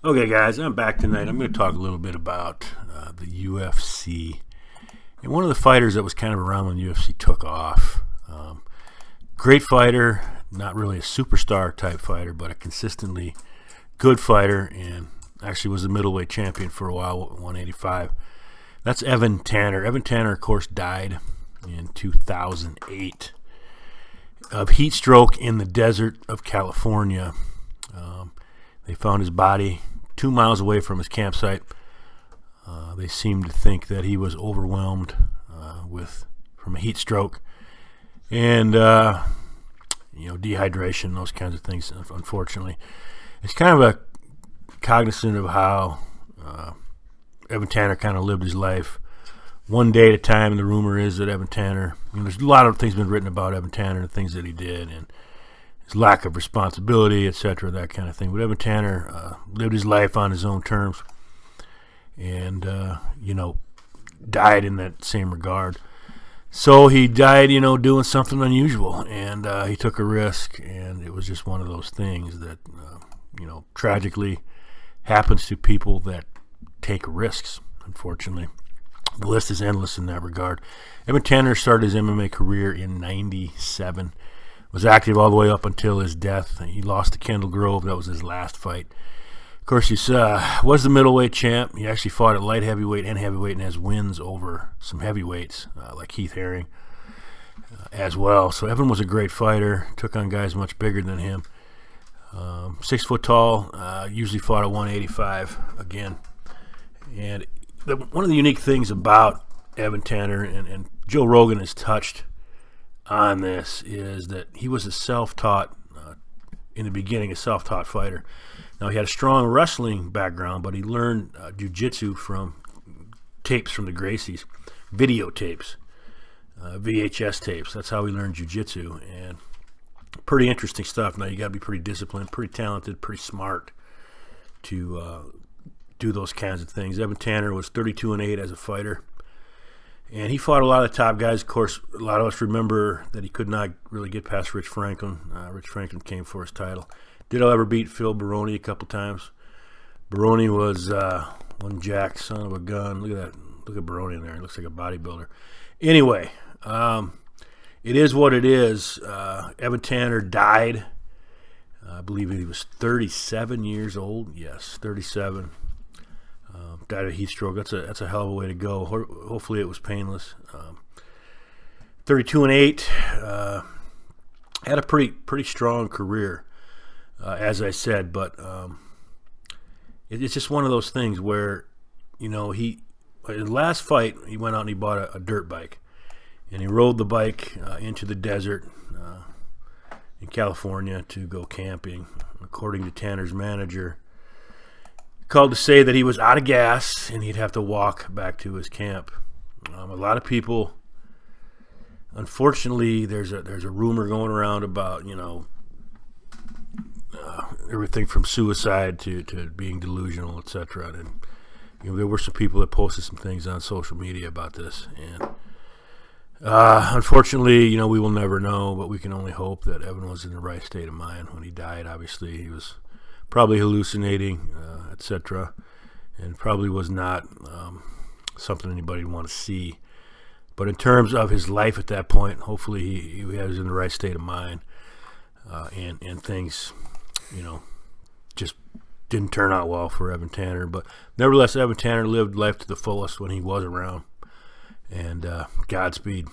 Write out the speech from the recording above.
Okay, guys, I'm back tonight. I'm going to talk a little bit about the UFC and one of the fighters that was kind of around when the UFC took off. Great fighter, not really a superstar type fighter, but a consistently good fighter, and actually was the middleweight champion for a while, 185. That's Evan Tanner. Evan Tanner, of course, died in 2008 of heat stroke in the desert of California. They found his body 2 miles away from his campsite. They seemed to think that he was overwhelmed from a heat stroke and dehydration, those kinds of things. Unfortunately, it's kind of a cognizant of how Evan Tanner kind of lived his life one day at a time. The rumor is that Evan Tanner, there's a lot of things been written about Evan Tanner, the things that he did, and his lack of responsibility, etc., that kind of thing. But Evan Tanner lived his life on his own terms, and died in that same regard. So he died, doing something unusual, and he took a risk, and it was just one of those things that, tragically happens to people that take risks, unfortunately. The list is endless in that regard. Evan Tanner started his MMA career in 97, was active all the way up until his death. He lost to Kendall Grove. That was his last fight. Of course, he was the middleweight champ. He actually fought at light heavyweight and heavyweight and has wins over some heavyweights like Heath Herring as well. So Evan was a great fighter, took on guys much bigger than him. 6 foot tall, usually fought at 185 again. And one of the unique things about Evan Tanner, and Joe Rogan has touched on this, is that he was a self-taught, in the beginning, a self-taught fighter. Now, he had a strong wrestling background, but he learned jiu-jitsu from tapes from the Gracies, videotapes, VHS tapes. That's how he learned jiu-jitsu, and pretty interesting stuff. Now, you got to be pretty disciplined, pretty talented, pretty smart to do those kinds of things. Evan Tanner was 32-8 as a fighter, and he fought a lot of the top guys. Of course, a lot of us remember that he could not really get past Rich Franklin. Rich Franklin came for his title. Did ever beat Phil Baroni a couple times. Baroni was one jack son of a gun. Look at that. Look at Baroni in there. He looks like a bodybuilder. Anyway, it is what it is. Evan Tanner died. I believe he was 37 years old. Yes, 37. Died of heat stroke. That's a hell of a way to go. Hopefully it was painless. 32-8. Had a pretty strong career, as I said, but it's just one of those things where, in the last fight, he went out and he bought a dirt bike, and he rode the bike into the desert in California to go camping. According to Tanner's manager, called to say that he was out of gas and he'd have to walk back to his camp. A lot of people, unfortunately, there's a rumor going around about everything from suicide to being delusional, etc. And there were some people that posted some things on social media about this, and unfortunately, we will never know, but we can only hope that Evan was in the right state of mind when he died. Obviously, he was probably hallucinating, etc., and probably was not something anybody would want to see. But in terms of his life at that point, hopefully he was in the right state of mind, and things, just didn't turn out well for Evan Tanner. But nevertheless, Evan Tanner lived life to the fullest when he was around, and Godspeed.